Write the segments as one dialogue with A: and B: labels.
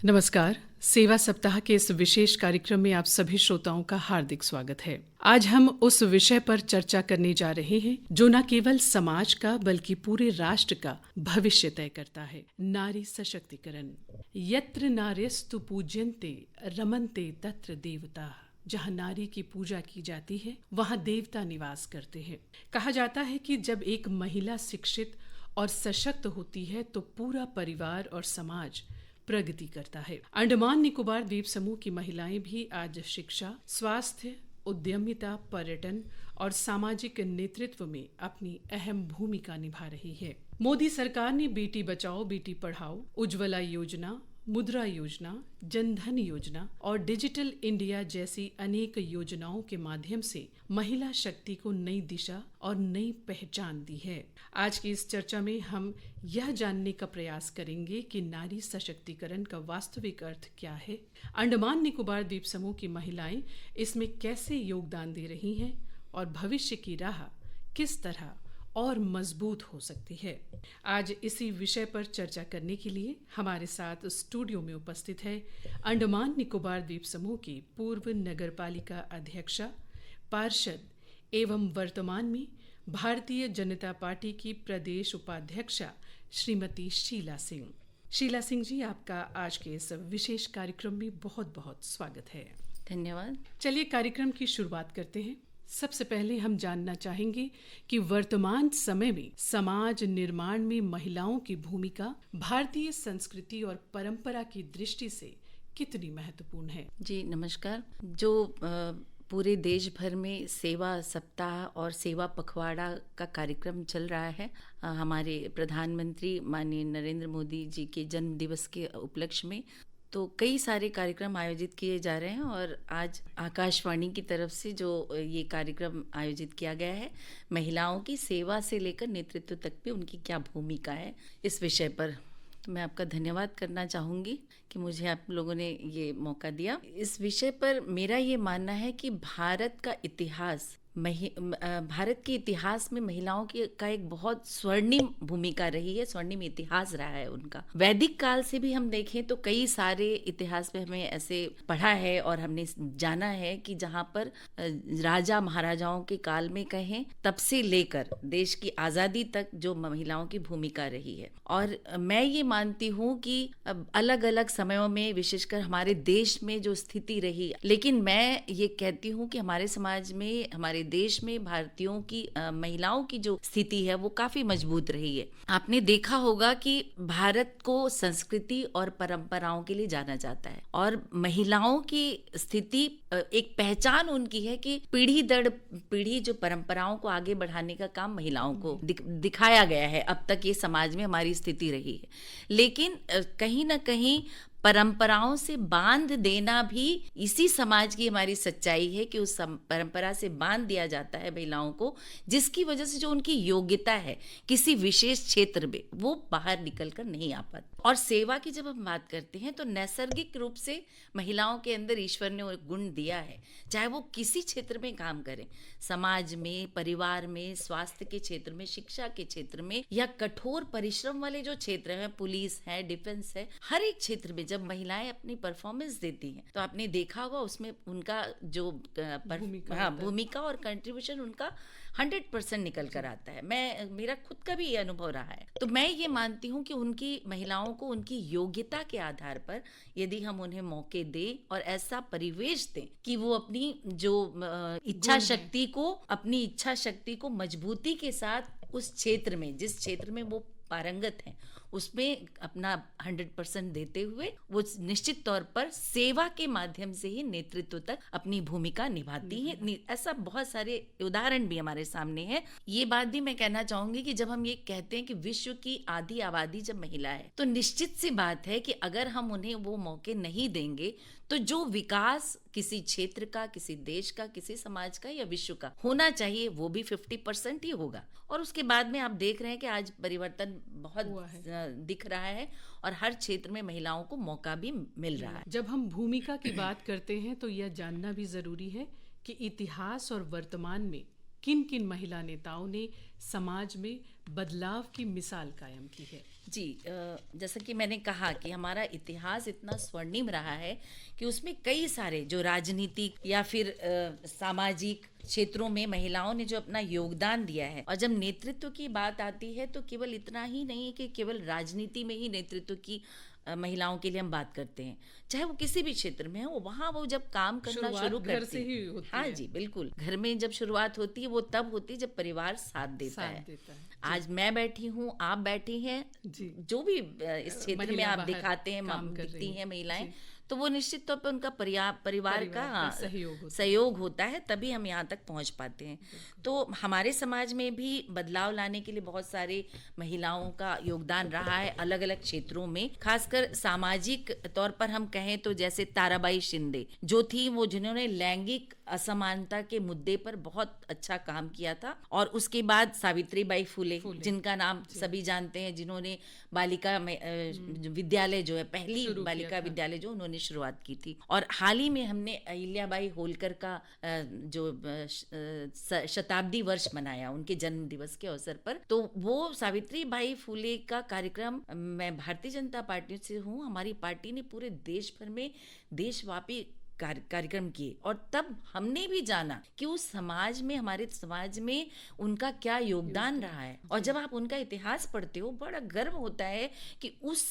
A: नमस्कार। सेवा सप्ताह के इस विशेष कार्यक्रम में आप सभी श्रोताओं का हार्दिक स्वागत है। आज हम उस विषय पर चर्चा करने जा रहे हैं जो न केवल समाज का बल्कि पूरे राष्ट्र का भविष्य तय करता है, नारी सशक्तिकरण। यत्र नार्यस्तु पूज्यन्ते रमन्ते तत्र देवताः। जहाँ नारी की पूजा की जाती है वहाँ देवता निवास करते हैं। कहा जाता है कि जब एक महिला शिक्षित और सशक्त होती है तो पूरा परिवार और समाज प्रगति करता है। अंडमान निकोबार द्वीप समूह की महिलाएं भी आज शिक्षा, स्वास्थ्य, उद्यमिता, पर्यटन और सामाजिक नेतृत्व में अपनी अहम भूमिका निभा रही है। मोदी सरकार ने बेटी बचाओ बेटी पढ़ाओ, उज्ज्वला योजना, मुद्रा योजना, जनधन योजना और डिजिटल इंडिया जैसी अनेक योजनाओं के माध्यम से महिला शक्ति को नई दिशा और नई पहचान दी है। आज की इस चर्चा में हम यह जानने का प्रयास करेंगे कि नारी सशक्तिकरण का वास्तविक अर्थ क्या है, अंडमान निकोबार द्वीप समूह की महिलाएं इसमें कैसे योगदान दे रही हैं और भविष्य की राह किस तरह और मजबूत हो सकती है। आज इसी विषय पर चर्चा करने के लिए हमारे साथ स्टूडियो में उपस्थित है अंडमान निकोबार द्वीप समूह की पूर्व नगरपालिका अध्यक्षा, पार्षद एवं वर्तमान में भारतीय जनता पार्टी की प्रदेश उपाध्यक्षा श्रीमती शीला सिंह। शीला सिंह जी, आपका आज के इस विशेष कार्यक्रम में बहुत बहुत स्वागत है।
B: धन्यवाद।
A: चलिए कार्यक्रम की शुरुआत करते हैं। सबसे पहले हम जानना चाहेंगे कि वर्तमान समय में समाज निर्माण में महिलाओं की भूमिका भारतीय संस्कृति और परंपरा की दृष्टि से कितनी महत्वपूर्ण है।
B: जी नमस्कार। जो पूरे देश भर में सेवा सप्ताह और सेवा पखवाड़ा का कार्यक्रम चल रहा है, हमारे प्रधानमंत्री माननीय नरेंद्र मोदी जी के जन्म दिवस के उपलक्ष्य में, तो कई सारे कार्यक्रम आयोजित किए जा रहे हैं। और आज आकाशवाणी की तरफ से जो ये कार्यक्रम आयोजित किया गया है, महिलाओं की सेवा से लेकर नेतृत्व तक में उनकी क्या भूमिका है, इस विषय पर तो मैं आपका धन्यवाद करना चाहूँगी कि मुझे आप लोगों ने ये मौका दिया। इस विषय पर मेरा ये मानना है कि भारत के इतिहास में महिलाओं का एक बहुत स्वर्णिम भूमिका रही है, स्वर्णिम इतिहास रहा है उनका। वैदिक काल से भी हम देखें तो कई सारे इतिहास में हमें ऐसे पढ़ा है और हमने जाना है कि जहाँ पर राजा महाराजाओं के काल में कहें तब से लेकर देश की आज़ादी तक जो महिलाओं की भूमिका रही है। और मैं ये मानती हूँ कि अलग अलग समयों में विशेषकर हमारे देश में जो स्थिति रही, लेकिन मैं ये कहती हूँ कि हमारे समाज में, हमारे देश में भारतीयों की महिलाओं की जो स्थिति है वो काफी मजबूत रही है। आपने देखा होगा कि भारत को संस्कृति और परंपराओं के लिए जाना जाता है और महिलाओं की स्थिति, एक पहचान उनकी है कि पीढ़ी दर पीढ़ी जो परंपराओं को आगे बढ़ाने का काम महिलाओं को दिखाया गया है। अब तक ये समाज में हमारी स्थिति रही है, लेकिन कहीं ना कहीं परंपराओं से बांध देना भी इसी समाज की हमारी सच्चाई है कि उस परंपरा से बांध दिया जाता है महिलाओं को, जिसकी वजह से जो उनकी योग्यता है किसी विशेष क्षेत्र में वो बाहर निकल कर नहीं आ पाती। और सेवा की जब हम बात करते हैं तो नैसर्गिक रूप से महिलाओं के अंदर ईश्वर ने गुण दिया है, चाहे वो किसी क्षेत्र में काम करें, समाज में, परिवार में, स्वास्थ्य के क्षेत्र में, शिक्षा के क्षेत्र में, या कठोर परिश्रम वाले जो क्षेत्र हैं, पुलिस है, डिफेंस है, हर एक क्षेत्र में जब महिलाएं अपनी परफॉर्मेंस देती हैं तो आपने देखा होगा उसमें उनका जो भूमिका और कंट्रीब्यूशन उनका 100% निकल कर आता है। मेरा खुद का भी ये अनुभव रहा है। तो मैं ये मानती हूँ कि उनकी महिलाओं को उनकी योग्यता के आधार पर यदि हम उन्हें मौके दें और ऐसा परिवेश दें कि वो अपनी जो इच्छा शक्ति को मजबूती के साथ उस क्षेत्र में, जिस क्षेत्र में वो पारंगत हैं, उसमें अपना 100% देते हुए वो निश्चित तौर पर सेवा के माध्यम से ही नेतृत्व तक अपनी भूमिका निभाती हैं। ऐसा बहुत सारे उदाहरण भी हमारे सामने हैं। ये बात भी मैं कहना चाहूंगी कि जब हम ये कहते हैं कि विश्व की आधी आबादी जब महिला है, तो निश्चित सी बात है कि अगर हम उन्हें वो मौके नहीं देंगे तो जो विकास किसी क्षेत्र का, किसी देश का, किसी समाज का या विश्व का होना चाहिए वो भी 50% ही होगा। और उसके बाद में आप देख रहे हैं कि आज परिवर्तन बहुत दिख रहा है और हर क्षेत्र में महिलाओं को मौका भी मिल रहा है।
A: जब हम भूमिका की बात करते हैं तो यह जानना भी जरूरी है कि इतिहास और वर्तमान में किन किन महिला नेताओं ने समाज में बदलाव की मिसाल कायम की है?
B: जी, जैसा कि मैंने कहा कि हमारा इतिहास इतना स्वर्णिम रहा है कि उसमें कई सारे जो राजनीतिक या फिर सामाजिक क्षेत्रों में महिलाओं ने जो अपना योगदान दिया है। और जब नेतृत्व की बात आती है तो केवल इतना ही नहीं है कि केवल राजनीति में ही नेतृत्व की महिलाओं के लिए हम बात करते हैं, चाहे वो किसी भी क्षेत्र में हो, वहाँ वो जब काम करना शुरू
A: घर से ही होती
B: हाँ
A: है।
B: जी बिल्कुल, घर में जब शुरुआत होती है वो तब होती है जब परिवार साथ देता है। आज मैं बैठी हूँ, आप बैठी हैं, जो भी इस क्षेत्र में आप दिखाते हैं, दिखती हैं महिलाएं, तो वो निश्चित तौर पर उनका परिवार का सहयोग होता है, तभी हम यहाँ तक पहुँच पाते हैं। तो हमारे समाज में भी बदलाव लाने के लिए बहुत सारे महिलाओं का योगदान रहा है अलग अलग क्षेत्रों में। खासकर सामाजिक तौर पर हम कहें तो जैसे ताराबाई शिंदे जो थी, वो जिन्होंने लैंगिक असमानता के मुद्दे पर बहुत अच्छा काम किया था। और उसके बाद सावित्रीबाई फुले जिनका नाम सभी जानते हैं, जिन्होंने बालिका विद्यालय जो है, पहली बालिका विद्यालय जो उन्होंने शुरुआत की थी। और हाल ही में हमने अहिल्याबाई होलकर का जो शताब्दी वर्ष मनाया उनके जन्म दिवस के अवसर पर। तो वो सावित्रीबाई फुले का कार्यक्रम, मैं भारतीय जनता पार्टी से हूँ, हमारी पार्टी ने पूरे देश भर में देशव्यापी कार्यक्रम किए। और तब हमने भी जाना कि उस समाज में, हमारे समाज में उनका क्या योगदान रहा है। और जब आप उनका इतिहास पढ़ते हो, बड़ा गर्व होता है कि उस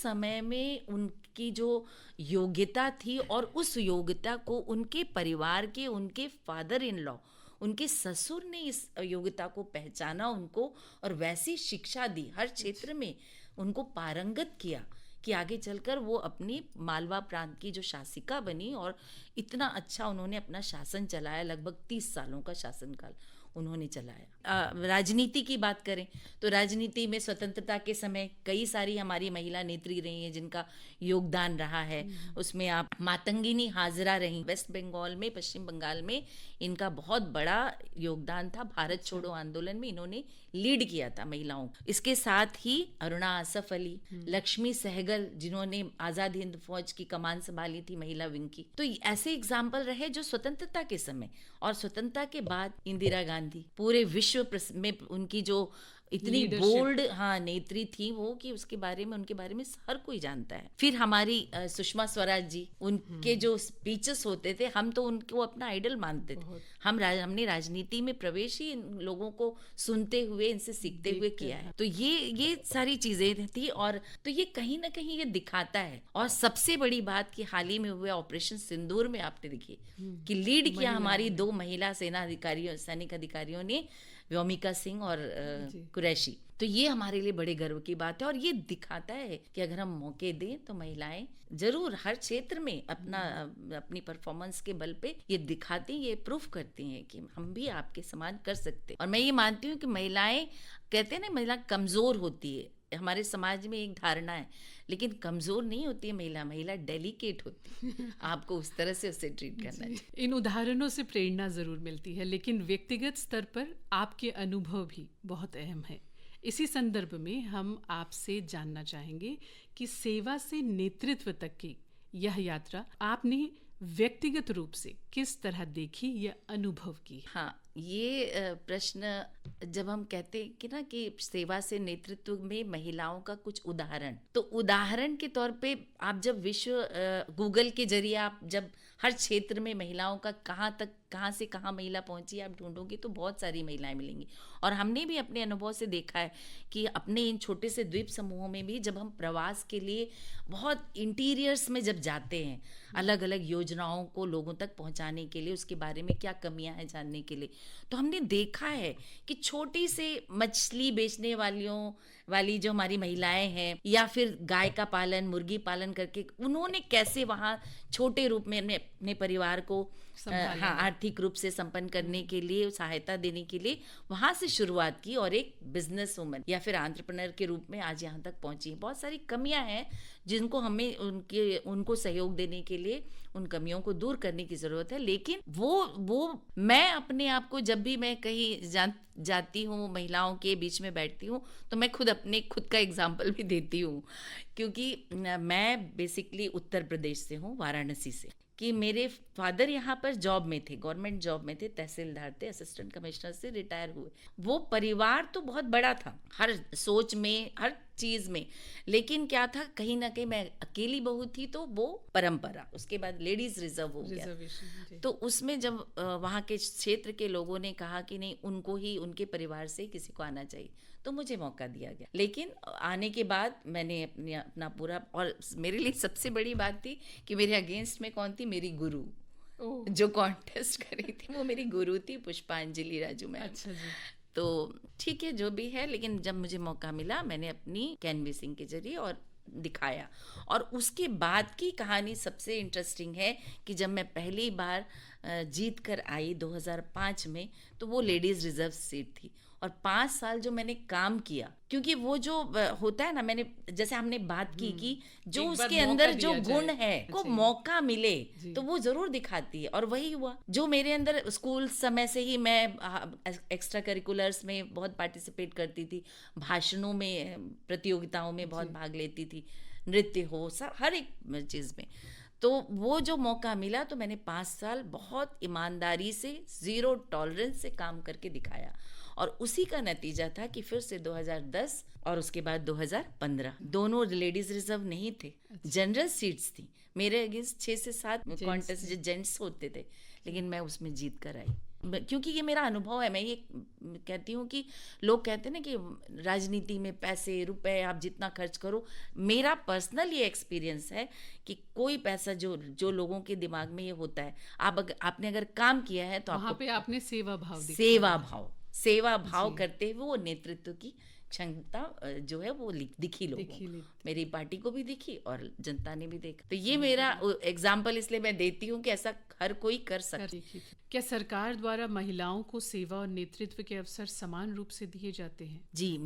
B: समय में उनकी जो योग्यता थी, और उस योग्यता को उनके परिवार के, उनके फादर इन लॉ, उनके ससुर ने इस योग्यता को पहचाना उनको, और वैसी शिक्षा दी, हर क्षेत्र में उनको पारंगत किया कि आगे चलकर वो अपनी मालवा प्रांत की जो शासिका बनी। और इतना अच्छा उन्होंने अपना शासन चलाया, लगभग 30 सालों का शासनकाल उन्होंने चलाया। राजनीति की बात करें तो राजनीति में स्वतंत्रता के समय कई सारी हमारी महिला नेत्री रही हैं जिनका योगदान रहा है। उसमें आप मातंगिनी हाजरा रही, वेस्ट बंगाल में, पश्चिम बंगाल में इनका बहुत बड़ा योगदान था। भारत छोड़ो आंदोलन में इन्होंने लीड किया था महिलाओं। इसके साथ ही अरुणा आसफ अली, लक्ष्मी सहगल जिन्होंने आजाद हिंद फौज की कमान संभाली थी महिला विंग की। तो ऐसे एग्जाम्पल रहे जो स्वतंत्रता के समय, और स्वतंत्रता के बाद इंदिरा गांधी पूरे विश्व में उनकी जो इतनी बोल्ड नेत्री थी वो, कि उसके बारे में, उनके बारे में हर कोई जानता है। फिर हमारी सुषमा स्वराज जी, उनके जो स्पीचेस होते थे, हम तो उनको अपना आइडल मानते थे। हमने राजनीति में प्रवेश ही इन लोगों को सुनते हुए, इनसे सीखते हुए किया है। तो ये सारी चीजें थी। और तो ये कहीं ना कहीं ये दिखाता है। और सबसे बड़ी बात कि हाल ही में हुए ऑपरेशन सिंदूर में आपने देखी कि लीड किया हमारी 2 महिला सैनिक अधिकारियों ने, व्योमिका सिंह और कुरैशी। तो ये हमारे लिए बड़े गर्व की बात है। और ये दिखाता है कि अगर हम मौके दें तो महिलाएं जरूर हर क्षेत्र में अपनी परफॉर्मेंस के बल पे ये दिखाती, ये प्रूफ करती हैं कि हम भी आपके समान कर सकते हैं। और मैं ये मानती हूँ कि महिलाएं, कहते हैं ना, महिला कमजोर होती है। हमारे समाज में एक धारणा है, लेकिन कमजोर नहीं होती है महिला डेलिकेट होती है। आपको उस तरह से उसे ट्रीट करना चाहिए।
A: इन उदाहरणों से प्रेरणा जरूर मिलती है, लेकिन व्यक्तिगत स्तर पर आपके अनुभव भी बहुत अहम है। इसी संदर्भ में हम आपसे जानना चाहेंगे कि सेवा से नेतृत्व तक की यह यात्रा आपने व्यक्तिगत रूप से किस तरह देखी या अनुभव की?
B: हाँ, ये प्रश्न जब हम कहते हैं कि ना कि सेवा से नेतृत्व में महिलाओं का कुछ उदाहरण, तो उदाहरण के तौर पे आप जब गूगल के जरिए आप जब हर क्षेत्र में महिलाओं का कहाँ से कहाँ महिला पहुंची आप ढूंढोगे तो बहुत सारी महिलाएं मिलेंगी। और हमने भी अपने अनुभव से देखा है कि अपने इन छोटे से द्वीप समूहों में भी जब हम प्रवास के लिए बहुत इंटीरियर्स में जब जाते हैं, अलग अलग योजनाओं को लोगों तक पहुंचाने के लिए, उसके बारे में क्या कमियां हैं जानने के लिए, तो हमने देखा है कि छोटी से मछली बेचने वाली जो हमारी महिलाएं हैं, या फिर गाय का पालन, मुर्गी पालन करके उन्होंने कैसे वहां छोटे रूप में अपने परिवार को आर्थिक रूप से संपन्न करने के लिए, सहायता देने के लिए वहां से शुरुआत की, और एक बिजनेस वुमन या फिर एंटरप्रेन्योर के रूप में आज यहाँ तक पहुंची। बहुत सारी कमियां हैं जिनको हमें उनको सहयोग देने के लिए उन कमियों को दूर करने की जरूरत है। लेकिन वो मैं अपने आप को, जब भी मैं कहीं जाती हूँ, महिलाओं के बीच में बैठती हूँ, तो मैं खुद का एग्जाम्पल भी देती हूँ, क्योंकि मैं बेसिकली उत्तर प्रदेश से हूँ, वाराणसी से। कि मेरे फादर यहाँ पर जॉब में थे, गवर्नमेंट जॉब में थे, तहसीलदार थे, असिस्टेंट कमिश्नर से रिटायर हुए। वो परिवार तो बहुत बड़ा था, हर सोच में, हर चीज में, लेकिन क्या था, कहीं ना कहीं मैं अकेली बहू थी, तो वो परंपरा, उसके बाद लेडीज रिजर्व हो गया। तो उसमें जब वहाँ के क्षेत्र के लोगों ने कहा कि नहीं, उनको ही, उनके परिवार से किसी को आना चाहिए, तो मुझे मौका दिया गया। लेकिन आने के बाद मैंने अपना पूरा, और मेरे लिए सबसे बड़ी बात थी कि मेरे अगेंस्ट में कौन थी, मेरी गुरु, जो कॉन्टेस्ट कर रही थी वो मेरी गुरु थी, पुष्पांजलि राजू मैम।
A: अच्छा जी।
B: तो ठीक है, जो भी है, लेकिन जब मुझे मौका मिला, मैंने अपनी कैनवेसिंग के जरिए और दिखाया। और उसके बाद की कहानी सबसे इंटरेस्टिंग है कि जब मैं पहली बार जीत कर आई 2005 में, तो वो लेडीज रिजर्व सीट थी। और 5 साल जो मैंने काम किया, क्योंकि वो जो होता है ना, मैंने जैसे हमने बात की कि जो उसके अंदर जो गुण है को मौका मिले तो वो जरूर दिखाती है, और वही हुआ। जो मेरे अंदर, स्कूल समय से ही मैं एक्स्ट्रा करिकुलर्स में बहुत पार्टिसिपेट करती थी, भाषणों में, प्रतियोगिताओं में बहुत भाग लेती थी, नृत्य हो, हर एक चीज में। तो वो जो मौका मिला, तो मैंने 5 साल बहुत ईमानदारी से, जीरो टॉलरेंस से काम करके दिखाया। और उसी का नतीजा था कि फिर से 2010 और उसके बाद 2015 दोनों लेडीज रिजर्व नहीं थे, जनरल सीट्स थी। मेरे अगेंस्ट 6 से 7 कॉन्टेस्ट जेंट्स होते थे, लेकिन मैं उसमें जीत कर आई, क्योंकि ये मेरा अनुभव है। मैं ये कहती हूँ कि लोग कहते हैं ना कि राजनीति में पैसे, रुपए आप जितना खर्च करो, मेरा पर्सनल ये एक्सपीरियंस है कि कोई पैसा जो लोगों के दिमाग में ये होता है, आपने अगर काम किया है तो
A: वहाँ पे आपने
B: सेवा भाव करते हुए वो नेतृत्व की क्षमता जो है वो दिखी लोगों, मेरी पार्टी को भी दिखी और जनता ने भी देखा। तो ये मेरा एग्जाम्पल इसलिए मैं देती हूँ कि ऐसा हर कोई कर सकता।
A: क्या सरकार द्वारा महिलाओं को सेवा और नेतृत्व के अवसर समान रूप से दिए जाते हैं?
B: जी,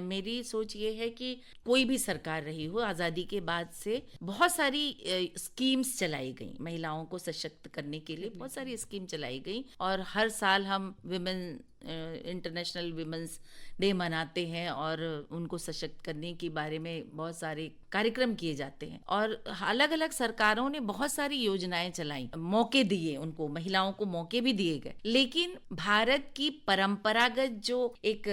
B: मेरी सोच ये है कि कोई भी सरकार रही हो, आजादी के बाद से बहुत सारी स्कीम्स चलाई गई, महिलाओं को सशक्त करने के लिए बहुत सारी स्कीम चलाई गई। और हर साल हम इंटरनेशनल विमेंस डे मनाते हैं और उनको सशक्त करने के बारे में बहुत सारे कार्यक्रम किए जाते हैं। और अलग अलग सरकारों ने बहुत सारी योजनाएं चलाई, मौके दिए उनको, महिलाओं को मौके भी दिए गए। लेकिन भारत की परंपरागत जो एक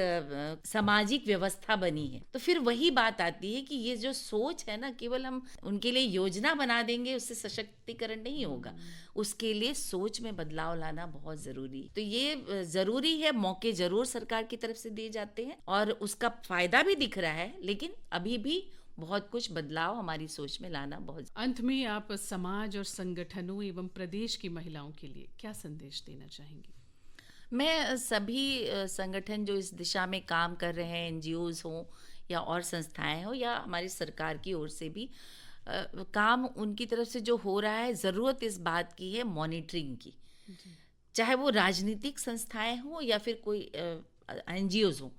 B: सामाजिक व्यवस्था बनी है, तो फिर वही बात आती है कि ये जो सोच है ना, केवल हम उनके लिए योजना बना देंगे उससे सशक्तिकरण नहीं होगा, उसके लिए सोच में बदलाव लाना बहुत जरूरी। तो ये जरूरी है, मौके जरूर सरकार की तरफ से दिए जाते हैं और उसका फायदा भी दिख रहा है, लेकिन अभी भी बहुत कुछ बदलाव हमारी सोच में लाना बहुत।
A: अंत में आप समाज और संगठनों एवं प्रदेश की महिलाओं के लिए क्या संदेश देना चाहेंगी?
B: मैं सभी संगठन जो इस दिशा में काम कर रहे हैं, एनजीओज हो या और संस्थाएं हो या हमारी सरकार की ओर से भी काम उनकी तरफ से जो हो रहा है, ज़रूरत इस बात की है मॉनिटरिंग की, चाहे वो राजनीतिक संस्थाएं हो या फिर कोई एनजीओज हो,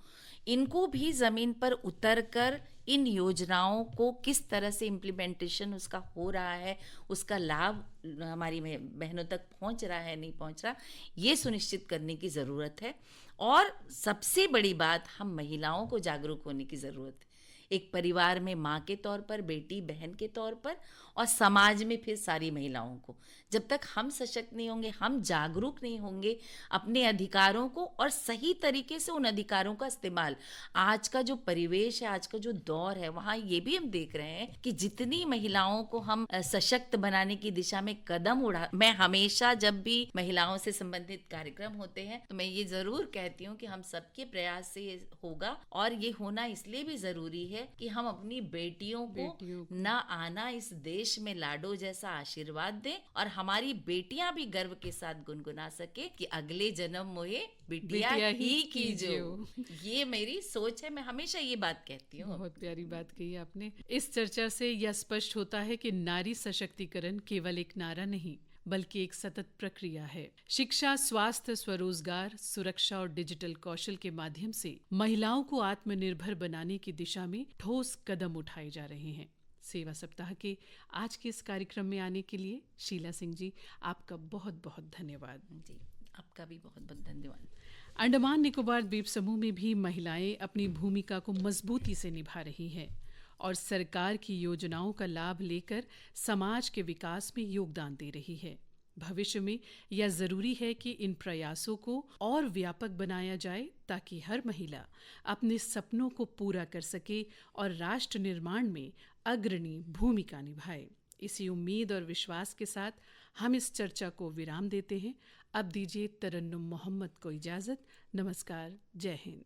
B: इनको भी ज़मीन पर उतरकर इन योजनाओं को किस तरह से इम्प्लीमेंटेशन उसका हो रहा है, उसका लाभ हमारी बहनों तक पहुंच रहा है, नहीं पहुंच रहा, ये सुनिश्चित करने की ज़रूरत है। और सबसे बड़ी बात, हम महिलाओं को जागरूक होने की ज़रूरत है, एक परिवार में माँ के तौर पर, बेटी बहन के तौर पर, और समाज में फिर सारी महिलाओं को। जब तक हम सशक्त नहीं होंगे, हम जागरूक नहीं होंगे अपने अधिकारों को और सही तरीके से उन अधिकारों का इस्तेमाल, आज का जो परिवेश है, आज का जो दौर है, वहाँ ये भी हम देख रहे हैं कि जितनी महिलाओं को हम सशक्त बनाने की दिशा में कदम उड़ा, मैं हमेशा जब भी महिलाओं से संबंधित कार्यक्रम होते हैं तो मैं ये जरूर कहती हूँ कि हम सबके प्रयास से ये होगा। और ये होना इसलिए भी जरूरी है कि हम अपनी बेटियों को ना आना इस देश में लाडो जैसा आशीर्वाद दें और हमारी बेटियां भी गर्व के साथ गुनगुना सके कि अगले जन्म मोहे बिटिया ही कीजो। ये मेरी सोच है, मैं हमेशा ये बात कहती हूँ।
A: बहुत प्यारी बात कही आपने। इस चर्चा से यह स्पष्ट होता है कि नारी सशक्तिकरण केवल एक नारा नहीं बल्कि एक सतत प्रक्रिया है। शिक्षा, स्वास्थ्य, स्वरोजगार, सुरक्षा और डिजिटल कौशल के माध्यम से महिलाओं को आत्मनिर्भर बनाने की दिशा में ठोस कदम उठाए जा रहे हैं। सेवा सप्ताह के आज के इस कार्यक्रम में आने के लिए शीला सिंह जी, आपका बहुत बहुत धन्यवाद।
B: जी, आपका भी बहुत बहुत धन्यवाद।
A: अंडमान निकोबार द्वीप समूह में भी महिलाएं अपनी भूमिका को मजबूती से निभा रही हैं और सरकार की योजनाओं का लाभ लेकर समाज के विकास में योगदान दे रही है। भविष्य में यह जरूरी है कि इन प्रयासों को और व्यापक बनाया जाए ताकि हर महिला अपने सपनों को पूरा कर सके और राष्ट्र निर्माण में अग्रणी भूमिका निभाए। इसी उम्मीद और विश्वास के साथ हम इस चर्चा को विराम देते हैं। अब दीजिए तरन्नुम मोहम्मद को इजाजत। नमस्कार, जय हिंद।